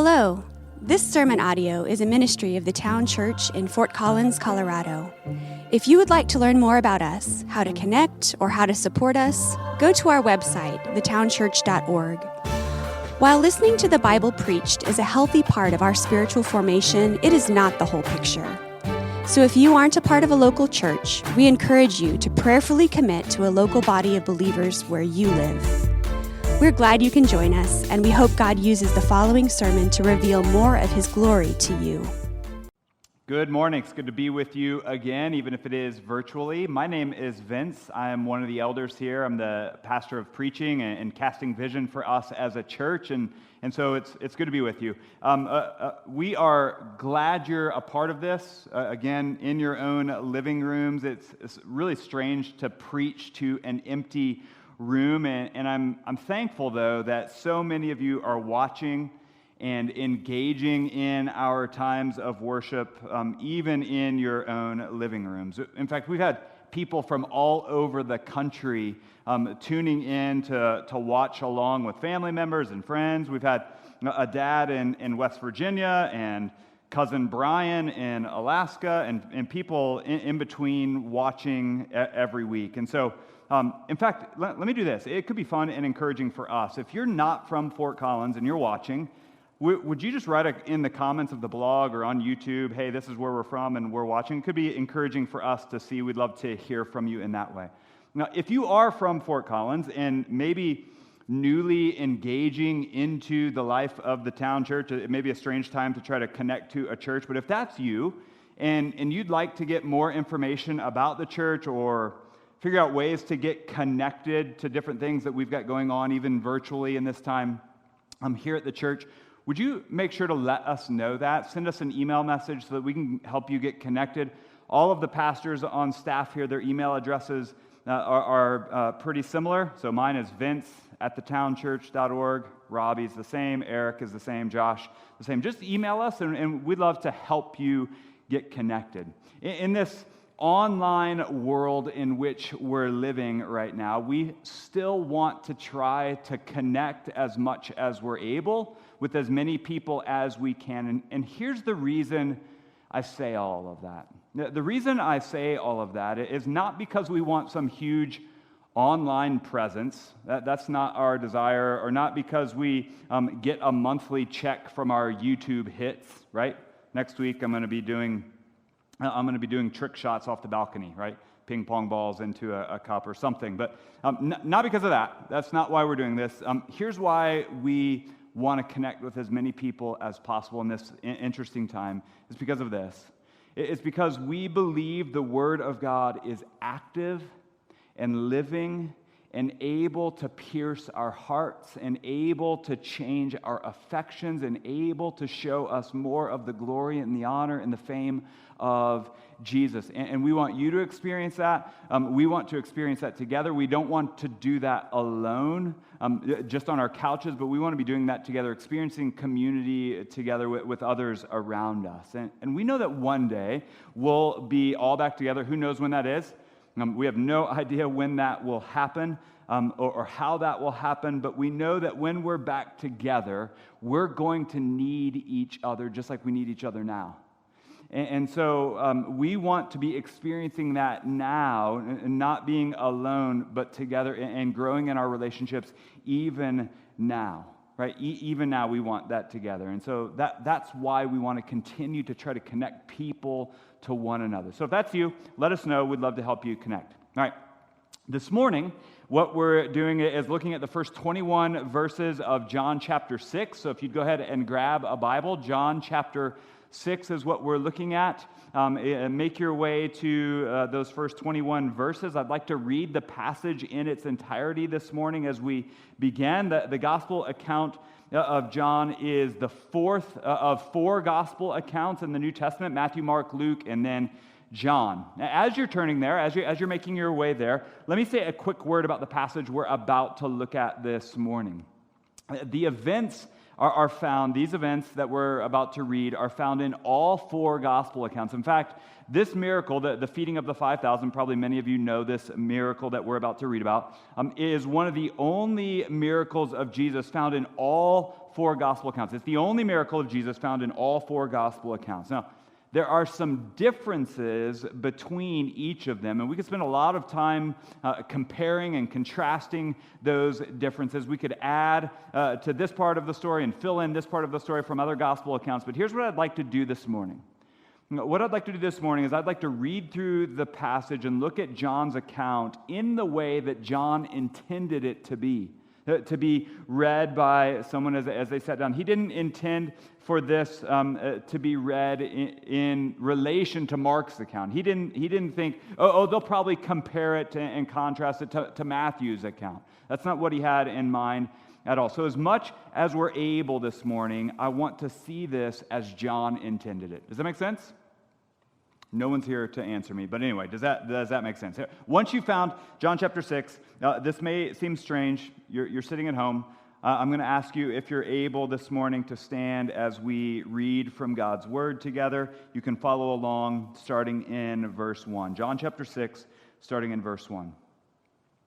Hello. This sermon audio is a ministry of the Town Church in Fort Collins, Colorado. If you would like to learn more about us, how to connect, or how to support us, go to our website, thetownchurch.org. While listening to the Bible preached is a healthy part of our spiritual formation, it is not the whole picture. So if you aren't a part of a local church, we encourage you to prayerfully commit to a local body of believers where you live. We're glad you can join us, and we hope God uses the following sermon to reveal more of His glory to you. Good morning. It's good to be with you again, even if it is virtually. My name is Vince. I am one of the elders here. I'm the pastor of preaching and casting vision for us as a church, and so it's good to be with you. We are glad you're a part of this. Again, in your own living rooms. It's really strange to preach to an empty room, and I'm thankful, though, that so many of you are watching and engaging in our times of worship, even in your own living rooms. In fact, we've had people from all over the country tuning in to watch along with family members and friends. We've had a dad in West Virginia and cousin Brian in Alaska, and people in between watching every week. And so, in fact, let me do this. It could be fun and encouraging for us. If you're not from Fort Collins and you're watching, would you just write in the comments of the blog or on YouTube, hey, this is where we're from and we're watching? It could be encouraging for us to see. We'd love to hear from you in that way. Now, if you are from Fort Collins and maybe newly engaging into the life of the town church, it may be a strange time to try to connect to a church, but if that's you and you'd like to get more information about the church or figure out ways to get connected to different things that we've got going on, even virtually in this time here at the church, would you make sure to let us know that? Send us an email message so that we can help you get connected. All of the pastors on staff here, their email addresses are pretty similar. So mine is vince@thetownchurch.org. Robbie's the same. Eric is the same. Josh the same. Just email us, and we'd love to help you get connected. In this online world in which we're living right now, we still want to try to connect as much as we're able with as many people as we can. And here's the reason I say all of that. The reason I say all of that is not because we want some huge online presence. That's not our desire, or not because we get a monthly check from our YouTube hits, right? Next week I'm going to be doing trick shots off the balcony, right? Ping pong balls into a cup or something. But not because of that. That's not why we're doing this. Here's why we want to connect with as many people as possible in this interesting time. It's because of this. It's because we believe the Word of God is active and living and able to pierce our hearts and able to change our affections and able to show us more of the glory and the honor and the fame of Jesus. And we want you to experience that. We want to experience that together. We don't want to do that alone, just on our couches, but we want to be doing that together, experiencing community together with others around us. And we know that one day we'll be all back together. Who knows when that is? We have no idea when that will happen or how that will happen, but we know that when we're back together, we're going to need each other just like we need each other now. And so we want to be experiencing that now, and not being alone, but together and growing in our relationships even now, right? Even now we want that together. And so that's why we want to continue to try to connect people to one another. So if that's you, let us know. We'd love to help you connect. All right. This morning, what we're doing is looking at the first 21 verses of John chapter 6. So if you'd go ahead and grab a Bible, John chapter 6 is what we're looking at. Make your way to those first 21 verses. I'd like to read the passage in its entirety this morning as we begin. The gospel account of John is the fourth of four gospel accounts in the New Testament: Matthew, Mark, Luke, and then John. Now, as you're turning there, as you're making your way there, let me say a quick word about the passage we're about to look at this morning. The events are found, these events that we're about to read are found in all four gospel accounts. In fact, this miracle, the feeding of the 5,000, probably many of you know this miracle that we're about to read about, is one of the only miracles of Jesus found in all four gospel accounts. It's the only miracle of Jesus found in all four gospel accounts. Now, there are some differences between each of them, and we could spend a lot of time comparing and contrasting those differences. We could add to this part of the story and fill in this part of the story from other gospel accounts, but here's what I'd like to do this morning. What I'd like to do this morning is I'd like to read through the passage and look at John's account in the way that John intended it to be read by someone as they sat down. He didn't intend for this to be read in relation to Mark's account. He didn't think, they'll probably compare it and contrast it to Matthew's account. That's not what he had in mind at all. So as much as we're able this morning, I want to see this as John intended it. Does that make sense? No one's here to answer me, but anyway, does that make sense? Once you found John chapter 6, this may seem strange. You're sitting at home. I'm going to ask you if you're able this morning to stand as we read from God's Word together. You can follow along starting in verse 1. John chapter 6, starting in verse 1.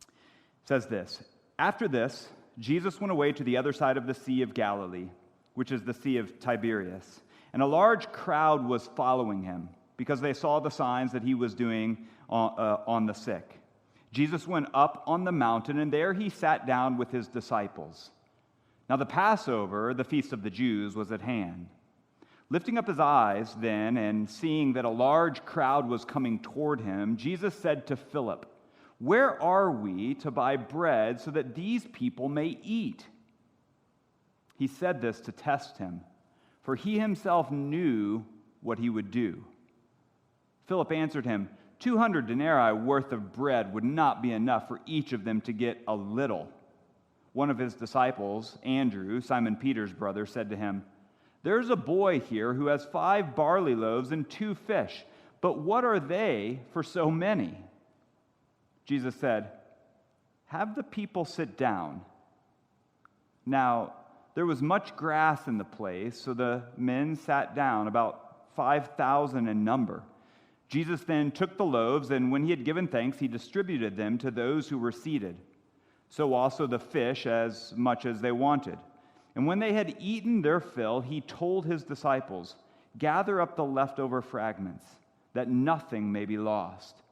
It says this, "After this, Jesus went away to the other side of the Sea of Galilee, which is the Sea of Tiberias, and a large crowd was following him, because they saw the signs that he was doing on the sick. Jesus went up on the mountain, and there he sat down with his disciples. Now the Passover, the feast of the Jews, was at hand. Lifting up his eyes then, and seeing that a large crowd was coming toward him, Jesus said to Philip, 'Where are we to buy bread so that these people may eat?' He said this to test him, for he himself knew what he would do. Philip answered him, 200 denarii worth of bread would not be enough for each of them to get a little. One of his disciples, Andrew, Simon Peter's brother, said to him, 'There's a boy here who has 5 barley loaves and 2 fish, but what are they for so many?' Jesus said, 'Have the people sit down.' Now, there was much grass in the place, so the men sat down, about 5,000 in number. Jesus then took the loaves, and when he had given thanks, he distributed them to those who were seated. So also the fish, as much as they wanted. And when they had eaten their fill, he told his disciples, 'Gather up the leftover fragments, that nothing may be lost.'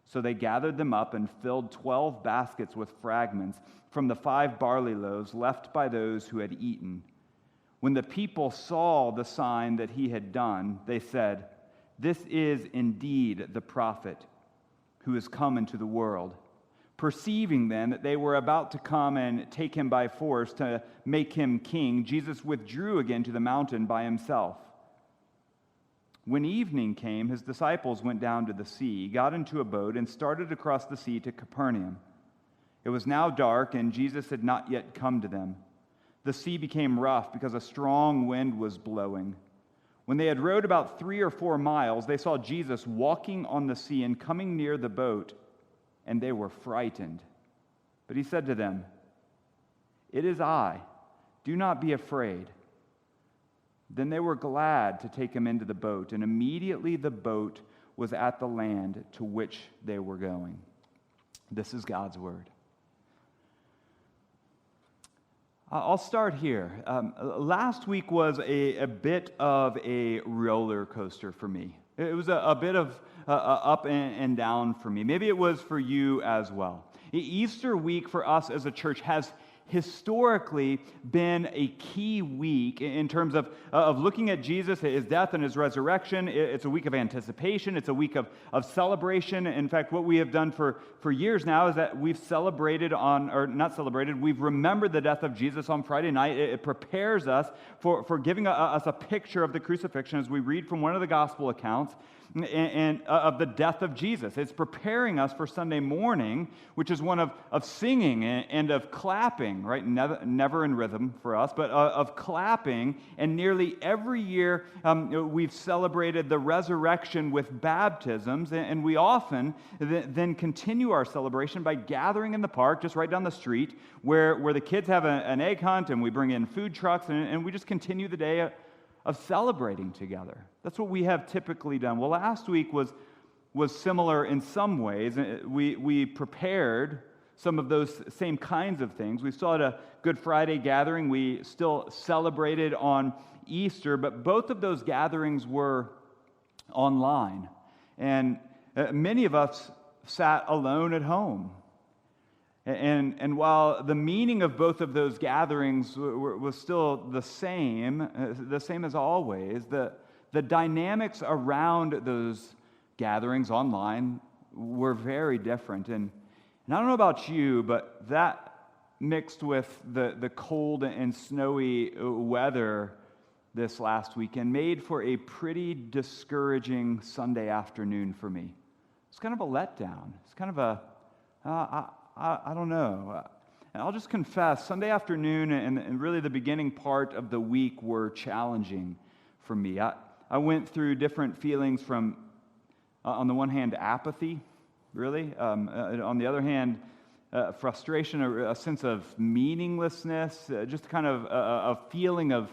So they gathered them up and filled 12 baskets with fragments from the 5 barley loaves left by those who had eaten. When the people saw the sign that he had done, they said, 'This is indeed the prophet who has come into the world.' Perceiving then that they were about to come and take him by force to make him king, Jesus withdrew again to the mountain by himself. When evening came, his disciples went down to the sea, got into a boat, and started across the sea to Capernaum. It was now dark, and Jesus had not yet come to them. The sea became rough because a strong wind was blowing. When they had rowed about 3 or 4 miles, they saw Jesus walking on the sea and coming near the boat, and they were frightened. But he said to them, 'It is I. Do not be afraid.' Then they were glad to take him into the boat, and immediately the boat was at the land to which they were going." This is God's word. I'll start here. Last week was a bit of a roller coaster for me. It was a bit of up and down for me. Maybe it was for you as well. Easter week for us as a church has historically been a key week in terms of looking at Jesus, his death and his resurrection. It's a week of anticipation. It's a week of celebration. In fact, what we have done for years now is that we've we've remembered the death of Jesus on Friday night. It prepares us for giving us a picture of the crucifixion as we read from one of the gospel accounts and of the death of Jesus. It's preparing us for Sunday morning, which is one of singing and of clapping clapping, right? Never in rhythm for us, but of clapping. And nearly every year we've celebrated the resurrection with baptisms, and we often then continue our celebration by gathering in the park just right down the street where the kids have an egg hunt and we bring in food trucks and we just continue the day of celebrating together. That's what we have typically done. Well, last week was similar in some ways. We prepared some of those same kinds of things. We still had a Good Friday gathering. We still celebrated on Easter, but both of those gatherings were online. And many of us sat alone at home. And while the meaning of both of those gatherings was still the same as always, the dynamics around those gatherings online were very different. And I don't know about you, but that mixed with the cold and snowy weather this last weekend made for a pretty discouraging Sunday afternoon for me. It's kind of a letdown. It's kind of I don't know. And I'll just confess, Sunday afternoon and really the beginning part of the week were challenging for me. I went through different feelings from, on the one hand, apathy, really. On the other hand, frustration, a sense of meaninglessness, just kind of a feeling of,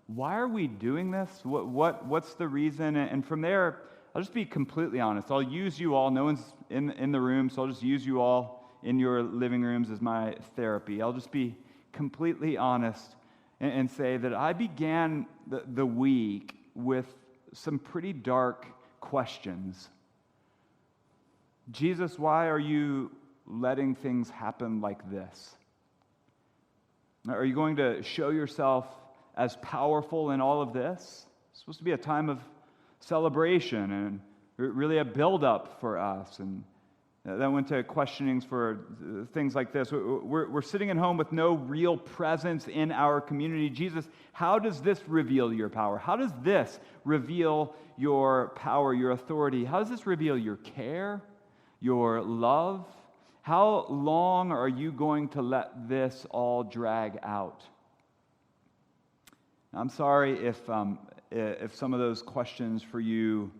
why are we doing this? What's the reason? And from there, I'll just be completely honest. I'll use you all. No one's in the room, so I'll just use you all in your living rooms as my therapy. I'll just be completely honest and say that I began the week with some pretty dark questions. Jesus, why are you letting things happen like this? Are you going to show yourself as powerful in all of this? It's supposed to be a time of celebration and really a build-up for us. And that went to questionings for things like this. We're sitting at home with no real presence in our community. Jesus, how does this reveal your power? How does this reveal your power, your authority? How does this reveal your care, your love? How long are you going to let this all drag out? I'm sorry if some of those questions for you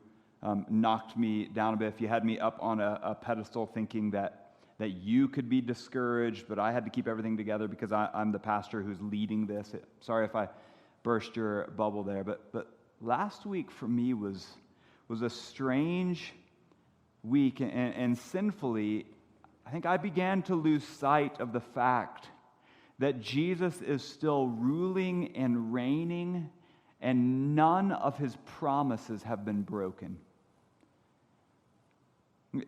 knocked me down a bit, if you had me up on a pedestal thinking that you could be discouraged, but I had to keep everything together because I'm the pastor who's leading this. Sorry if I burst your bubble there, but last week for me was a strange week, and sinfully, I think I began to lose sight of the fact that Jesus is still ruling and reigning, and none of his promises have been broken.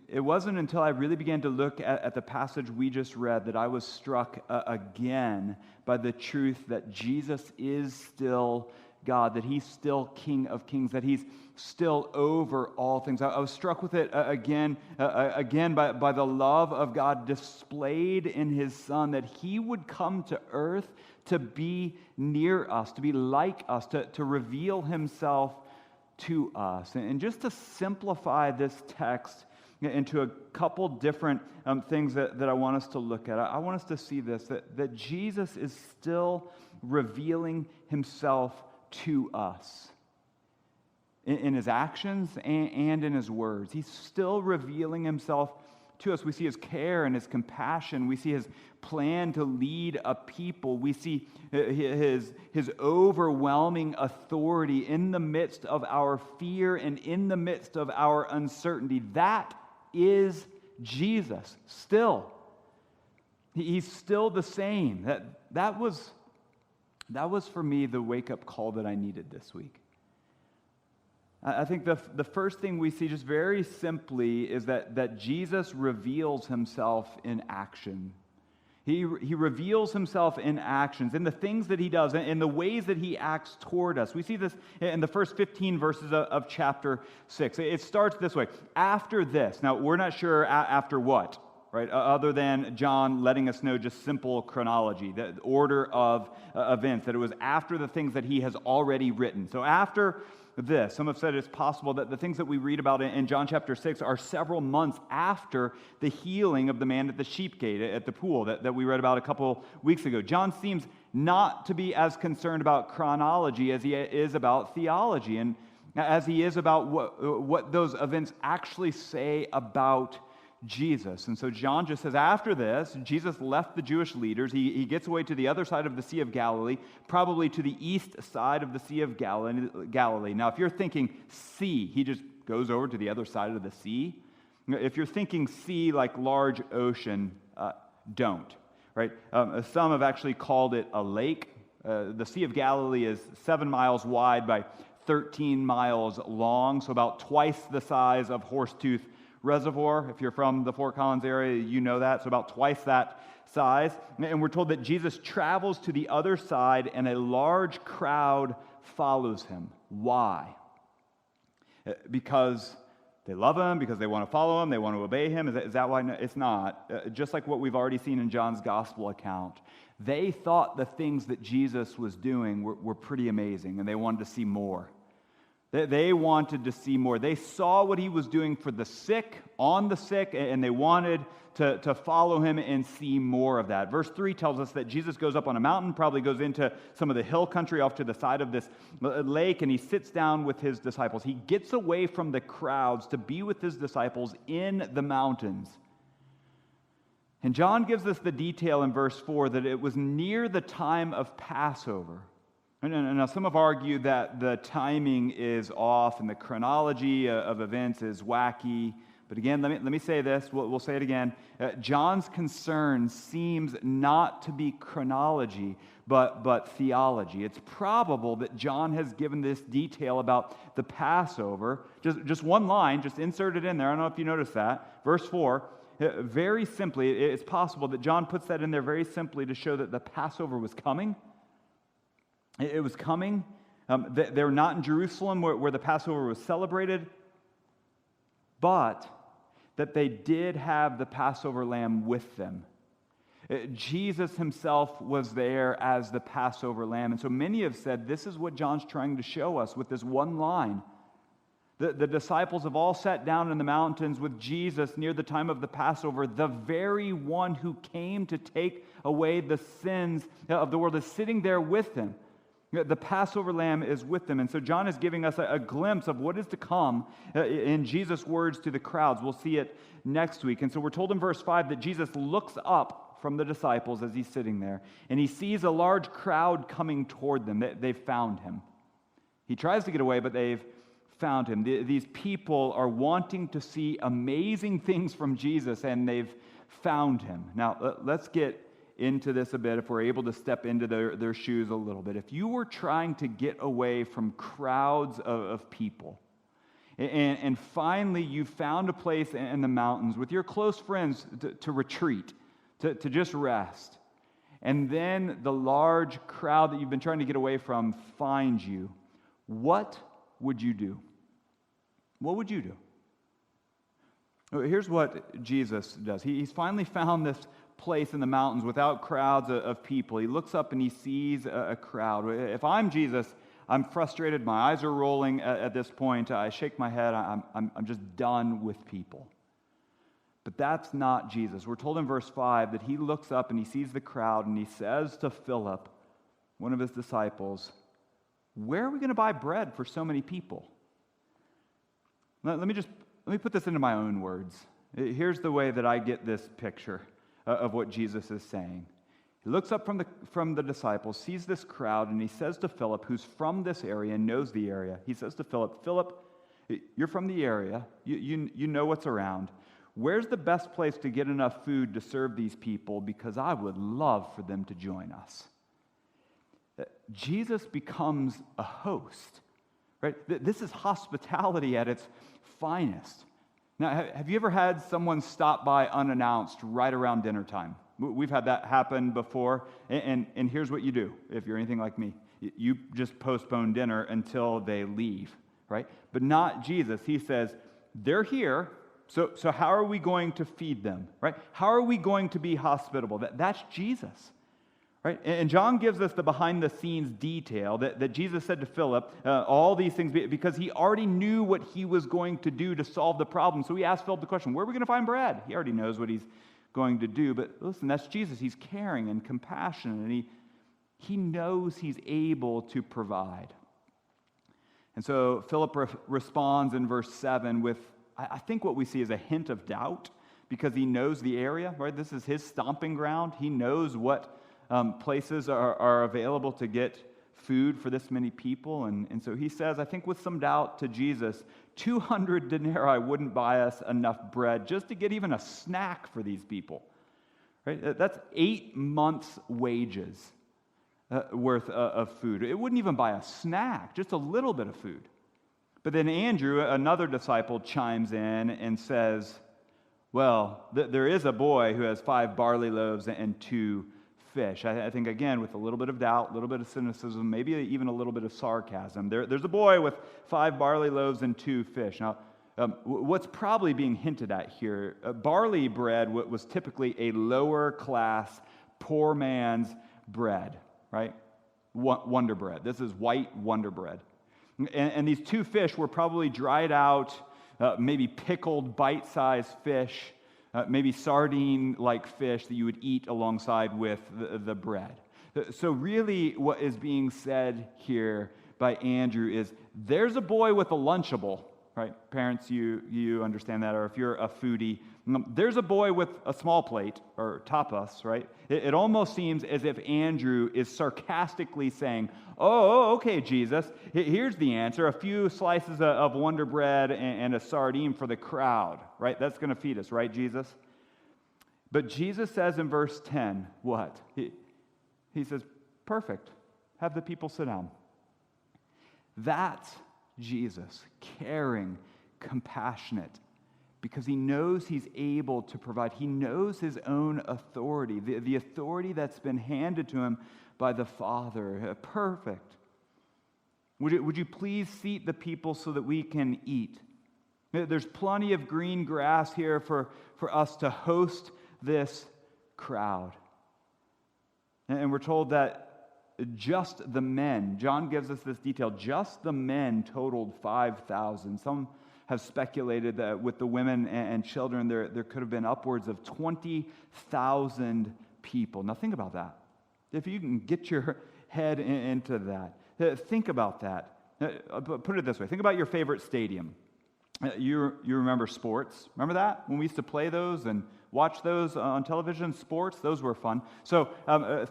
It wasn't until I really began to look at the passage we just read that I was struck again by the truth that Jesus is still God, that he's still King of Kings, that he's still over all things. I was struck with it again by the love of God displayed in his Son, that he would come to earth to be near us, to be like us, to reveal himself to us. And just to simplify this text into a couple different things that I want us to look at. I want us to see this, that Jesus is still revealing himself to us in his actions and in his words. He's still revealing himself to us. We see his care and his compassion. We see his plan to lead a people. We see his overwhelming authority in the midst of our fear and in the midst of our uncertainty. That is Jesus still. He's still the same. That was for me the wake-up call that I needed this week. I think the first thing we see just very simply is that Jesus reveals himself in action. He reveals himself in actions, in the things that he does, in the ways that he acts toward us. We see this in the first 15 verses of chapter 6. It starts this way. After this. Now, we're not sure after what. right? Other than John letting us know just simple chronology, the order of events, that it was after the things that he has already written. So after this, some have said it's possible that the things that we read about in John chapter 6 are several months after the healing of the man at the sheep gate, at the pool that we read about a couple weeks ago. John seems not to be as concerned about chronology as he is about theology, and as he is about what those events actually say about Jesus. And so John just says, after this, Jesus left the Jewish leaders. He gets away to the other side of the Sea of Galilee, probably to the east side of the Sea of Galilee. Now, if you're thinking sea, he just goes over to the other side of the sea. If you're thinking sea like large ocean, don't, right? Some have actually called it a lake. The Sea of Galilee is 7 miles wide by 13 miles long, so about twice the size of Horsetooth Reservoir. If you're from the Fort Collins area, you know that. So about twice that size. And we're told that Jesus travels to the other side and a large crowd follows him. Why? Because they love him, because they want to follow him, they want to obey him. Is that why? No, it's not. Just like what we've already seen in John's gospel account. They thought the things that Jesus was doing were pretty amazing, and they wanted to see more. They wanted to see more. They saw what he was doing for the sick, on the sick, and they wanted to follow him and see more of that. Verse 3 tells us that Jesus goes up on a mountain, probably goes into some of the hill country off to the side of this lake, and he sits down with his disciples. He gets away from the crowds to be with his disciples in the mountains. And John gives us the detail in verse 4 that it was near the time of Passover. And now some have argued that the timing is off and the chronology of events is wacky. But again, let me say this. We'll say it again. John's concern seems not to be chronology, but theology. It's probable that John has given this detail about the Passover. Just one line, just insert it in there. I don't know if you noticed that. Verse 4, very simply, it's possible that John puts that in there very simply to show that the Passover was coming. It was coming. They're not in Jerusalem where the Passover was celebrated, but that they did have the Passover lamb with them. Jesus himself was there as the Passover lamb. And so many have said this is what John's trying to show us with this one line. The disciples have all sat down in the mountains with Jesus near the time of the Passover. The very one who came to take away the sins of the world is sitting there with them. The Passover lamb is with them. And so John is giving us a glimpse of what is to come in Jesus' words to the crowds. We'll see it next week. And so we're told in verse 5 that Jesus looks up from the disciples as he's sitting there, and he sees a large crowd coming toward them. They've found him. He tries to get away, but they've found him. These people are wanting to see amazing things from Jesus, and they've found him. Now, let's get into this a bit, if we're able to step into their shoes a little bit. If you were trying to get away from crowds of people, and finally you found a place in the mountains with your close friends to retreat, to just rest, and then the large crowd that you've been trying to get away from finds you, what would you do? What would you do? Here's what Jesus does. He's finally found this place in the mountains without crowds of people. He looks up and he sees a crowd. If I'm Jesus, I'm frustrated. My eyes are rolling at this point. I shake my head. I'm just done with people. But that's not Jesus. We're told in verse 5 that he looks up and he sees the crowd and he says to Philip, one of his disciples, "Where are we going to buy bread for so many people?" Let me put this into my own words. Here's the way that I get this picture of what Jesus is saying. He looks up from the disciples, sees this crowd, and he says to Philip, who's from this area and knows the area, he says to Philip, "Philip, you're from the area. You know what's around. Where's the best place to get enough food to serve these people? Because I would love for them to join us." Jesus becomes a host, right? This is hospitality at its finest. Now, have you ever had someone stop by unannounced right around dinner time? We've had that happen before, and here's what you do if you're anything like me. You just postpone dinner until they leave, right? But not Jesus. He says, "They're here. So how are we going to feed them, right? How are we going to be hospitable? That's Jesus, right? And John gives us the behind-the-scenes detail that Jesus said to Philip, all these things, because he already knew what he was going to do to solve the problem. So he asked Philip the question, where are we going to find bread? He already knows what he's going to do, but listen, that's Jesus. He's caring and compassionate, and he knows he's able to provide. And so Philip responds in verse 7 with, I think what we see is a hint of doubt, because he knows the area, right? This is his stomping ground. He knows what places are available to get food for this many people. And so he says, I think with some doubt to Jesus, 200 denarii wouldn't buy us enough bread just to get even a snack for these people, right? That's 8 months' wages worth of food. It wouldn't even buy a snack, just a little bit of food. But then Andrew, another disciple, chimes in and says, well, there is a boy who has 5 barley loaves and 2 fish. I think, again, with a little bit of doubt, a little bit of cynicism, maybe even a little bit of sarcasm. There's a boy with 5 barley loaves and 2 fish. Now, what's probably being hinted at here, barley bread was typically a lower class, poor man's bread, right? Wonder bread. This is white Wonder bread. And these 2 fish were probably dried out, maybe pickled bite-sized fish, maybe sardine-like fish that you would eat alongside with the bread. So really what is being said here by Andrew is, there's a boy with a Lunchable, right? Parents, you understand that, or if you're a foodie, there's a boy with a small plate, or tapas, right? It almost seems as if Andrew is sarcastically saying, oh, okay, Jesus, here's the answer. A few slices of Wonder Bread and a sardine for the crowd, right? That's going to feed us, right, Jesus? But Jesus says in verse 10, what? He says, perfect. Have the people sit down. That's Jesus, caring, compassionate, because he knows he's able to provide. He knows his own authority, the authority that's been handed to him by the Father. Perfect. Would you please seat the people so that we can eat? There's plenty of green grass here for us to host this crowd. And we're told that just the men, John gives us this detail, just the men totaled 5,000. Some have speculated that with the women and children, there could have been upwards of 20,000 people. Now think about that. If you can get your head into that, think about that. Put it this way. Think about your favorite stadium. You remember sports. Remember that? When we used to play those and watch those on television, sports, those were fun. So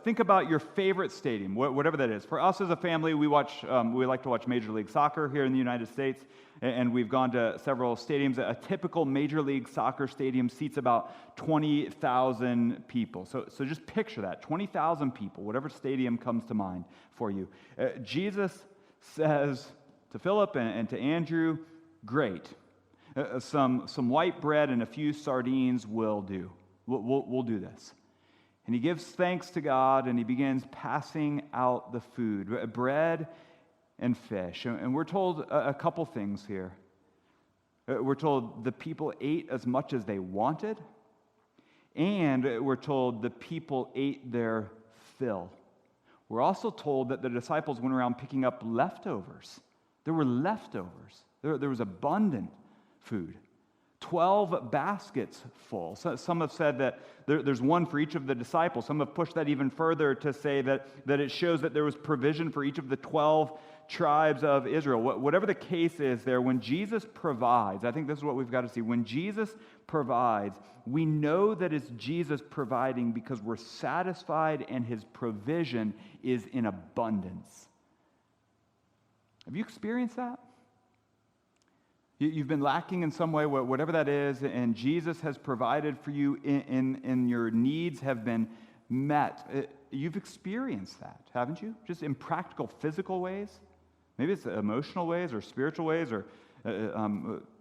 think about your favorite stadium, whatever that is. For us as a family, we like to watch Major League Soccer here in the United States, and we've gone to several stadiums. A typical Major League Soccer stadium seats about 20,000 people. So just picture that, 20,000 people, whatever stadium comes to mind for you. Jesus says to Philip and to Andrew, great. Some white bread and a few sardines will do. We'll do this. And he gives thanks to God, and he begins passing out the food, bread and fish. And we're told a couple things here. We're told the people ate as much as they wanted, and we're told the people ate their fill. We're also told that the disciples went around picking up leftovers. There were leftovers. There was abundant food. 12 baskets full. So some have said that there's one for each of the disciples. Some have pushed that even further to say that it shows that there was provision for each of the 12 tribes of Israel. Whatever the case is there, when Jesus provides, I think this is what we've got to see. When Jesus provides, we know that it's Jesus providing because we're satisfied and his provision is in abundance. Have you experienced that? You've been lacking in some way, whatever that is, and Jesus has provided for you, and your needs have been met. You've experienced that, haven't you? Just in practical, physical ways. Maybe it's emotional ways or spiritual ways or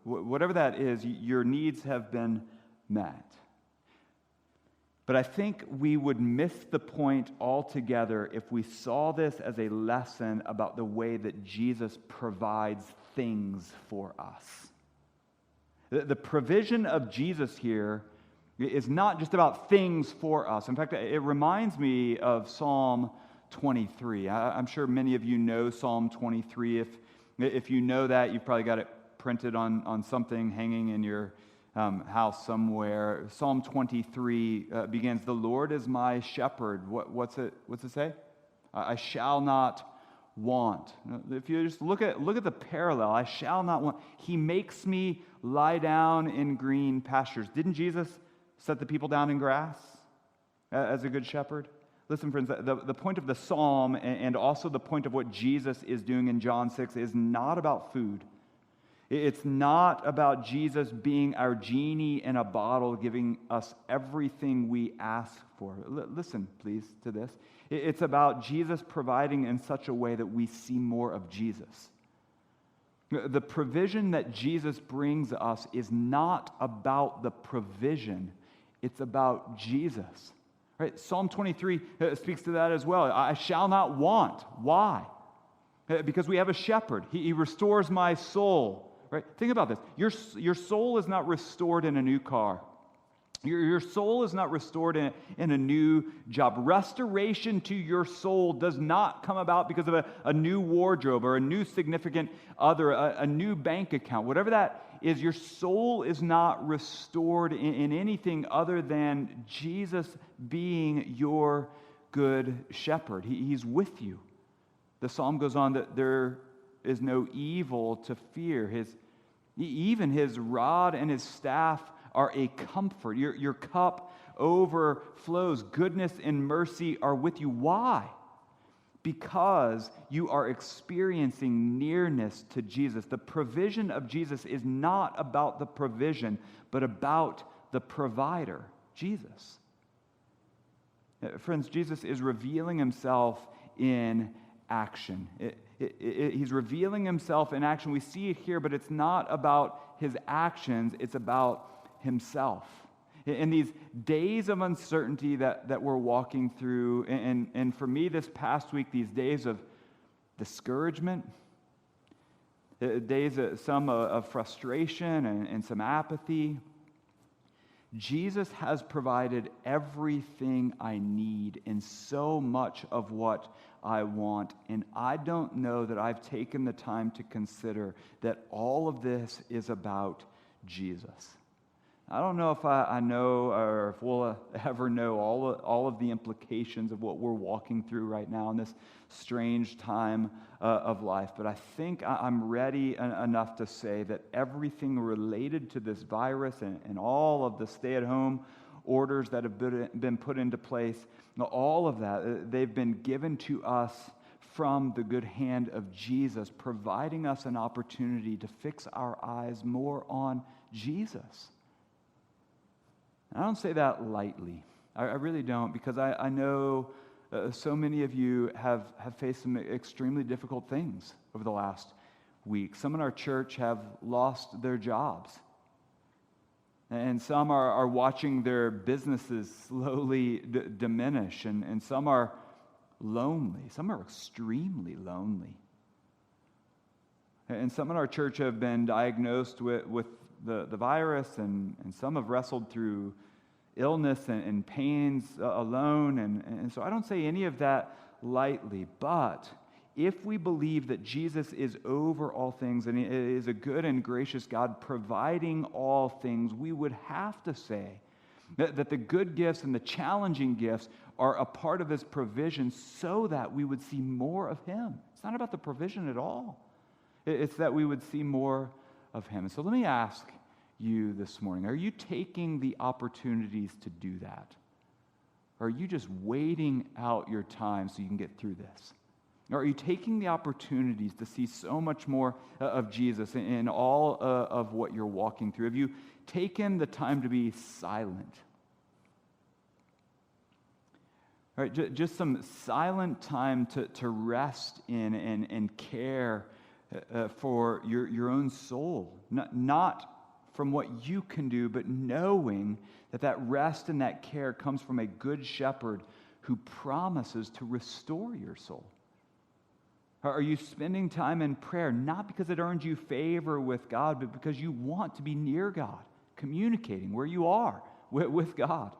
whatever that is, your needs have been met. But I think we would miss the point altogether if we saw this as a lesson about the way that Jesus provides things for us. The provision of Jesus here is not just about things for us. In fact, it reminds me of Psalm 23. I'm sure many of you know Psalm 23. If you know that, you've probably got it printed on something hanging in your house somewhere. Psalm 23 begins, "The Lord is my shepherd." What's it say? I shall not want. If you just look at the parallel, I shall not want. He makes me lie down in green pastures. Didn't Jesus set the people down in grass as a good shepherd? Listen, friends, the point of the psalm and also the point of what Jesus is doing in John 6 is not about food. It's not about Jesus being our genie in a bottle, giving us everything we ask for. Listen, please, to this. It's about Jesus providing in such a way that we see more of Jesus. The provision that Jesus brings us is not about the provision. It's about Jesus. Right? Psalm 23 speaks to that as well. I shall not want. Why? Because we have a shepherd. He restores my soul. Right? Think about this. Your soul is not restored in a new car. Your soul is not restored in a new job. Restoration to your soul does not come about because of a new wardrobe or a new significant other, a new bank account. Whatever that is, your soul is not restored in anything other than Jesus being your good shepherd. He's with you. The psalm goes on that there is no evil to fear. Even his rod and his staff are a comfort. Your cup overflows. Goodness and mercy are with you. Why? Because you are experiencing nearness to Jesus. The provision of Jesus is not about the provision, but about the provider, Jesus. Friends, Jesus is revealing himself in action. He's revealing himself in action. We see it here, but it's not about his actions, it's about himself. In these days of uncertainty that we're walking through, and for me this past week, these days of discouragement, days some of frustration and some apathy, Jesus has provided everything I need in so much of what I want, and I don't know that I've taken the time to consider that all of this is about Jesus. I don't know if I know or if we'll ever know all of the implications of what we're walking through right now in this strange time of life, but I think I'm ready enough to say that everything related to this virus and all of the stay-at-home orders that have been put into place, all of that, they've been given to us from the good hand of Jesus, providing us an opportunity to fix our eyes more on Jesus. I don't say that lightly. I really don't, because I know so many of you have faced some extremely difficult things over the last week. Some in our church have lost their jobs. And some are watching their businesses slowly diminish. And some are lonely. Some are extremely lonely. And some in our church have been diagnosed with the virus, and some have wrestled through illness and pains alone. And so I don't say any of that lightly. But if we believe that Jesus is over all things and is a good and gracious God providing all things, we would have to say that the good gifts and the challenging gifts are a part of his provision so that we would see more of him. It's not about the provision at all. It's that we would see more of him. And so let me ask you this morning, are you taking the opportunities to do that? Or are you just waiting out your time so you can get through this? Or are you taking the opportunities to see so much more of Jesus in all of what you're walking through? Have you taken the time to be silent? All right, just some silent time to rest in and care for your own soul. Not from what you can do, but knowing that rest and that care comes from a good shepherd who promises to restore your soul. Are you spending time in prayer, not because it earns you favor with God, but because you want to be near God, communicating where you are with God?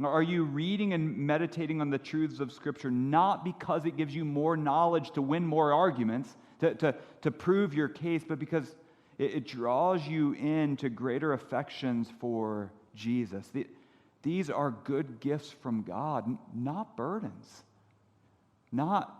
Are you reading and meditating on the truths of Scripture, not because it gives you more knowledge to win more arguments, to prove your case, but because it draws you into greater affections for Jesus? These are good gifts from God, not burdens, not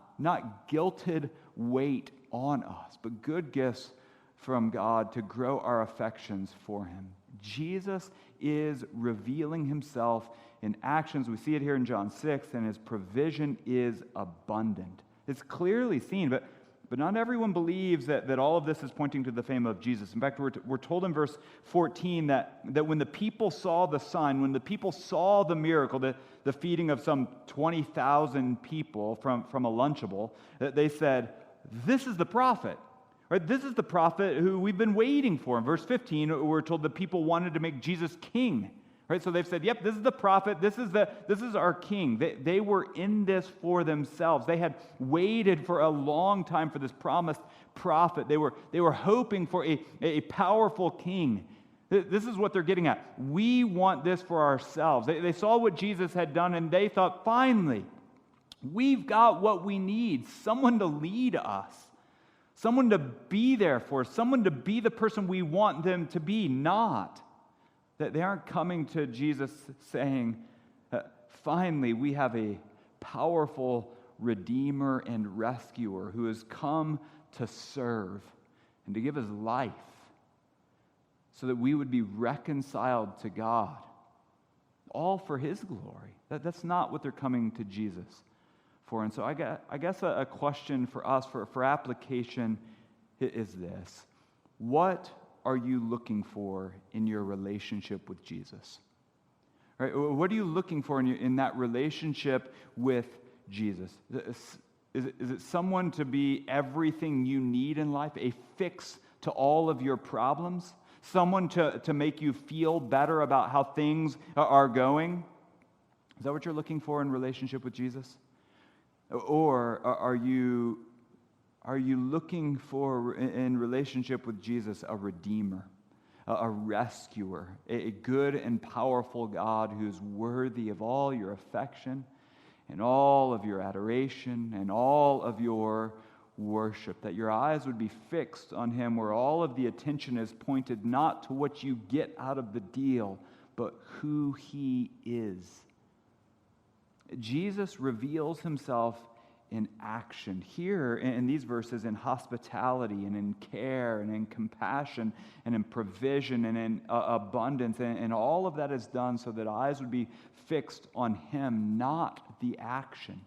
guilted weight on us, but good gifts from God to grow our affections for Him. Jesus is revealing Himself in actions. We see it here in John 6, and His provision is abundant. It's clearly seen, but not everyone believes that all of this is pointing to the fame of Jesus. In fact, we're told in verse 14 that when the people saw the sign, when the people saw the miracle, the feeding of some 20,000 people from a Lunchable, that they said, "This is the prophet." Right? This is the prophet who we've been waiting for. In verse 15, we're told the people wanted to make Jesus king. Right? So they've said, yep, this is the prophet, this is our king. They were in this for themselves. They had waited for a long time for this promised prophet. They were hoping for a powerful king. This is what they're getting at. We want this for ourselves. They saw what Jesus had done, and they thought, finally, we've got what we need. Someone to lead us. Someone to be there for us. Someone to be the person we want them to be, not. That they aren't coming to Jesus saying, finally, we have a powerful Redeemer and Rescuer who has come to serve and to give His life so that we would be reconciled to God, all for His glory. That's not what they're coming to Jesus for. And so I guess a question for us, for application, is this. What are you looking for in your relationship with Jesus? Right? What are you looking for in that relationship with Jesus? Is it someone to be everything you need in life, a fix to all of your problems? Someone to make you feel better about how things are going? Is that what you're looking for in relationship with Jesus? Or are you looking for, in relationship with Jesus, a Redeemer, a Rescuer, a good and powerful God who's worthy of all your affection and all of your adoration and all of your worship, that your eyes would be fixed on Him, where all of the attention is pointed not to what you get out of the deal, but who He is. Jesus reveals Himself in action. Here in these verses, in hospitality and in care and in compassion and in provision and in abundance. And all of that is done so that eyes would be fixed on Him, not the action.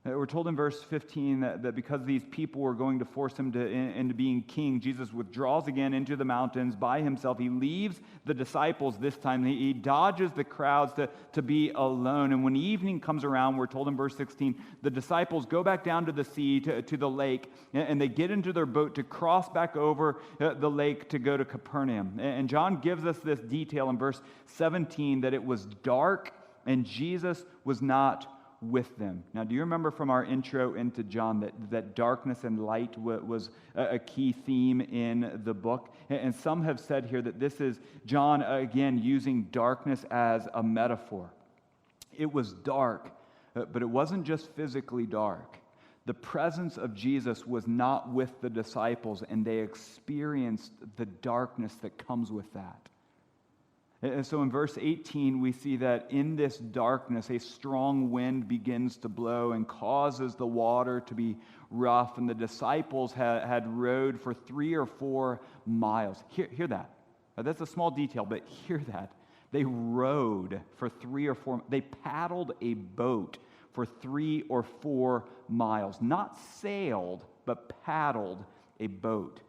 We're told in verse 15 that because these people were going to force Him into being king, Jesus withdraws again into the mountains by Himself. He leaves the disciples this time. He dodges the crowds to be alone. And when evening comes around, we're told in verse 16, the disciples go back down to the sea, to the lake, and they get into their boat to cross back over the lake to go to Capernaum. And John gives us this detail in verse 17 that it was dark and Jesus was not with them. Now, do you remember from our intro into John that darkness and light was a key theme in the book? And some have said here that this is John, again, using darkness as a metaphor. It was dark, but it wasn't just physically dark. The presence of Jesus was not with the disciples, and they experienced the darkness that comes with that. And so in verse 18, we see that in this darkness, a strong wind begins to blow and causes the water to be rough. And the disciples had rowed for 3 or 4 miles. Hear that. That's a small detail, but hear that. They rowed for 3 or 4. They paddled a boat for 3 or 4 miles. Not sailed, but paddled a boat.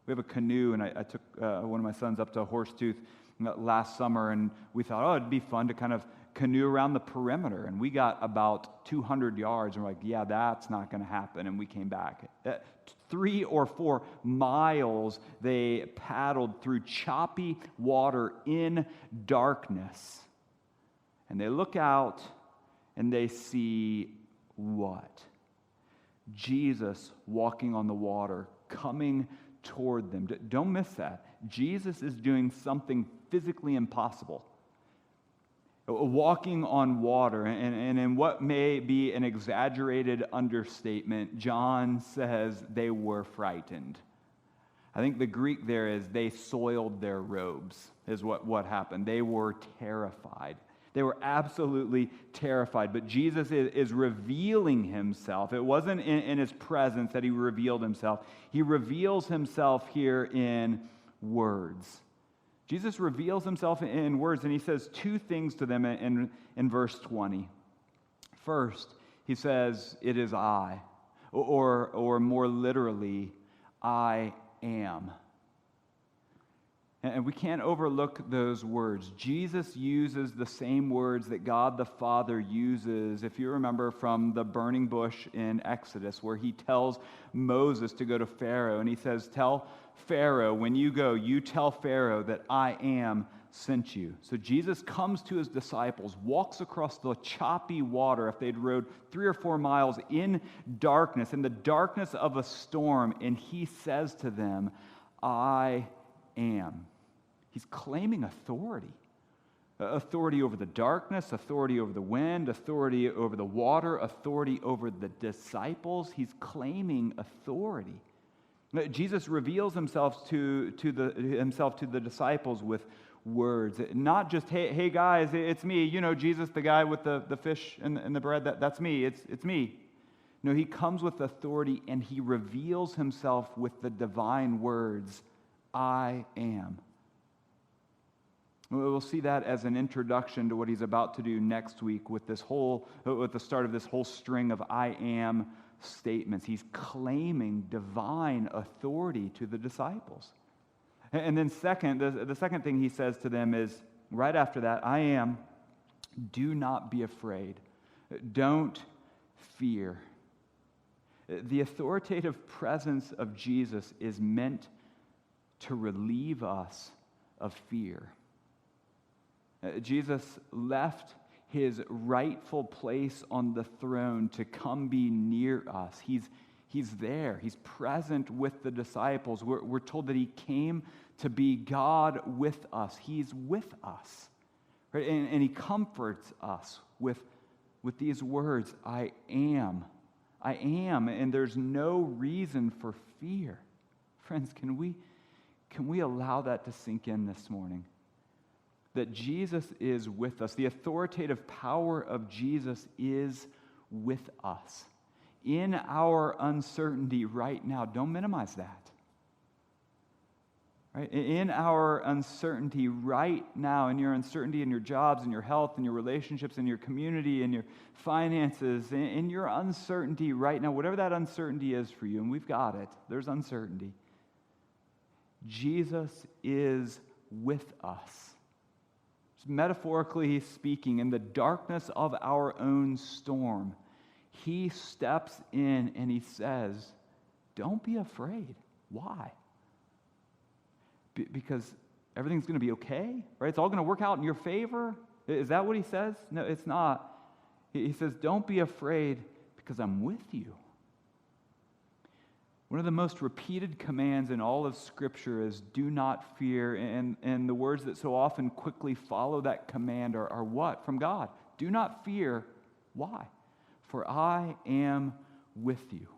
We have a canoe, and I took one of my sons up to Horsetooth last summer, and we thought, it'd be fun to kind of canoe around the perimeter. And we got about 200 yards, and we're like, yeah, that's not going to happen. And we came back. 3 or 4 miles they paddled through choppy water in darkness. And they look out, and they see what? Jesus walking on the water, coming toward them. Don't miss that. Jesus is doing something physically impossible. Walking on water, and in what may be an exaggerated understatement, John says they were frightened. I think the Greek there is they soiled their robes, is what happened. They were terrified. They were absolutely terrified. But Jesus is revealing himself. It wasn't in his presence that he revealed himself. He reveals himself here in words. Jesus reveals himself in words, and he says two things to them in verse 20. First, he says, "It is I," or more literally, "I am." And we can't overlook those words. Jesus uses the same words that God the Father uses, if you remember from the burning bush in Exodus, where he tells Moses to go to Pharaoh, and he says, "Tell Pharaoh, when you go, you tell Pharaoh that I am sent you." So Jesus comes to his disciples, walks across the choppy water, if they'd rode 3 or 4 miles in darkness, in the darkness of a storm, and he says to them, "I am." He's claiming authority. Authority over the darkness, authority over the wind, authority over the water, authority over the disciples. He's claiming authority. Jesus reveals himself to the disciples with words. Not just, hey guys, it's me. You know, Jesus, the guy with the fish and the bread, that's me. It's me. No, he comes with authority, and he reveals himself with the divine words, "I am." We'll see that as an introduction to what he's about to do next week with the start of this whole string of "I am" statements. He's claiming divine authority to the disciples. And then second, the second thing he says to them is, right after that, "I am, do not be afraid. Don't fear." The authoritative presence of Jesus is meant to relieve us of fear. Jesus left his rightful place on the throne to come be near us. He's there. He's present with the disciples. We're told that he came to be God with us. He's with us. Right? And he comforts us with these words, "I am. I am." And there's no reason for fear. Friends, can we allow that to sink in this morning? That Jesus is with us. The authoritative power of Jesus is with us. In our uncertainty right now, don't minimize that. Right? In our uncertainty right now, in your uncertainty in your jobs, in your health, in your relationships, in your community, in your finances, in your uncertainty right now, whatever that uncertainty is for you, and we've got it, there's uncertainty. Jesus is with us. Metaphorically speaking, in the darkness of our own storm, he steps in and he says, "Don't be afraid." Why? Because everything's going to be okay, right? It's all going to work out in your favor. Is that what he says? No, it's not. He says, "Don't be afraid because I'm with you." One of the most repeated commands in all of Scripture is "do not fear," and the words that so often quickly follow that command are what? From God. Do not fear. Why? For I am with you.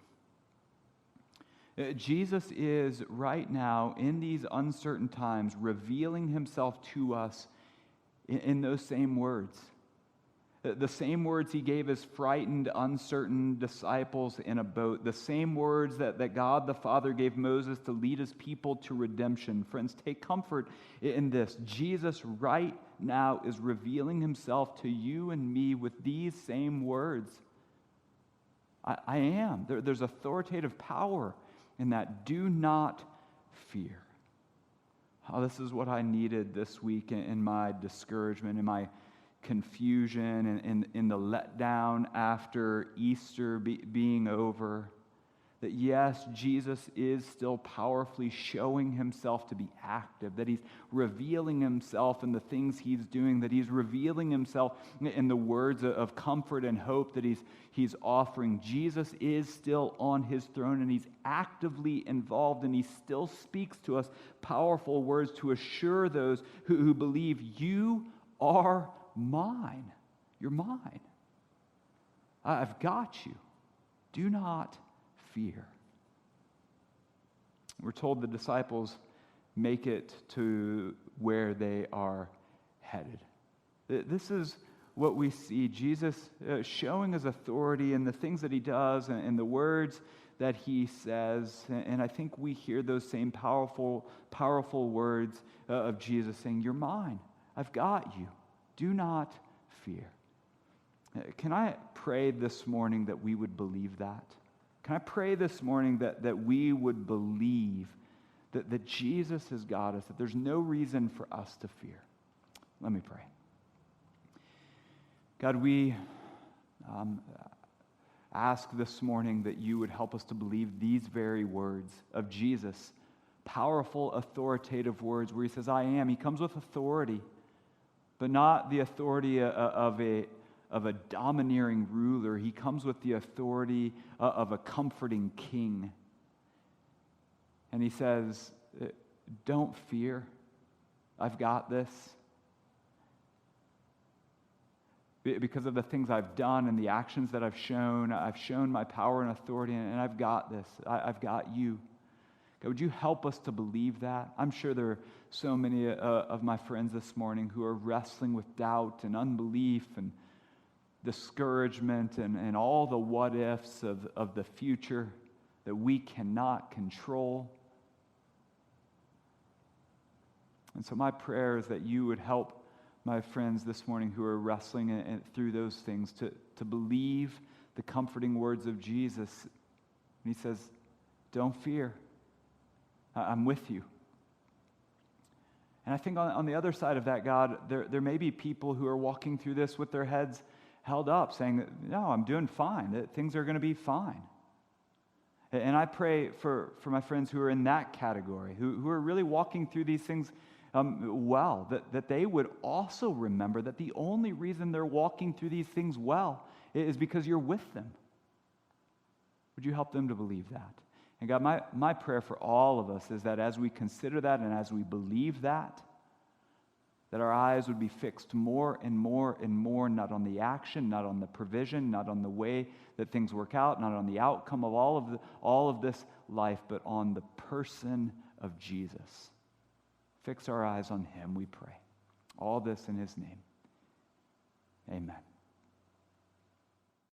Jesus is right now, in these uncertain times, revealing himself to us in those same words. The same words he gave his frightened, uncertain disciples in a boat. The same words that God the Father gave Moses to lead his people to redemption. Friends, take comfort in this. Jesus right now is revealing himself to you and me with these same words. I am. There's authoritative power in that. Do not fear. Oh, this is what I needed this week in my discouragement, in my confusion, and in the letdown after Easter being over. That yes, Jesus is still powerfully showing himself to be active, that he's revealing himself in the things he's doing, that he's revealing himself in the words of comfort and hope that he's offering. Jesus is still on his throne, and he's actively involved, and he still speaks to us powerful words to assure those who believe, you are mine. You're mine. I've got you. Do not fear. We're told the disciples make it to where they are headed. This is what we see Jesus showing his authority in the things that he does and the words that he says. And I think we hear those same powerful words of Jesus saying, you're mine. I've got you. Do not fear. Can I pray this morning that we would believe that? Can I pray this morning that we would believe that Jesus has got us, that there's no reason for us to fear? Let me pray. God, we ask this morning that you would help us to believe these very words of Jesus, powerful, authoritative words where he says, I am. He comes with authority, but not the authority of a domineering ruler. He comes with the authority of a comforting king. And he says, don't fear. I've got this. Because of the things I've done and the actions that I've shown my power and authority, and I've got this. I've got you. God, would you help us to believe that? I'm sure there are so many of my friends this morning who are wrestling with doubt and unbelief and discouragement and all the what ifs of the future that we cannot control. And so my prayer is that you would help my friends this morning who are wrestling through those things to believe the comforting words of Jesus. And he says, don't fear. I'm with you. And I think on the other side of that, God, there may be people who are walking through this with their heads held up, saying that, no, I'm doing fine, that things are going to be fine. And I pray for my friends who are in that category, who are really walking through these things well, that they would also remember that the only reason they're walking through these things well is because you're with them. Would you help them to believe that? And God, my prayer for all of us is that as we consider that and as we believe that our eyes would be fixed more and more and more, not on the action, not on the provision, not on the way that things work out, not on the outcome of all of this life, but on the person of Jesus. Fix our eyes on him, we pray. All this in his name. Amen.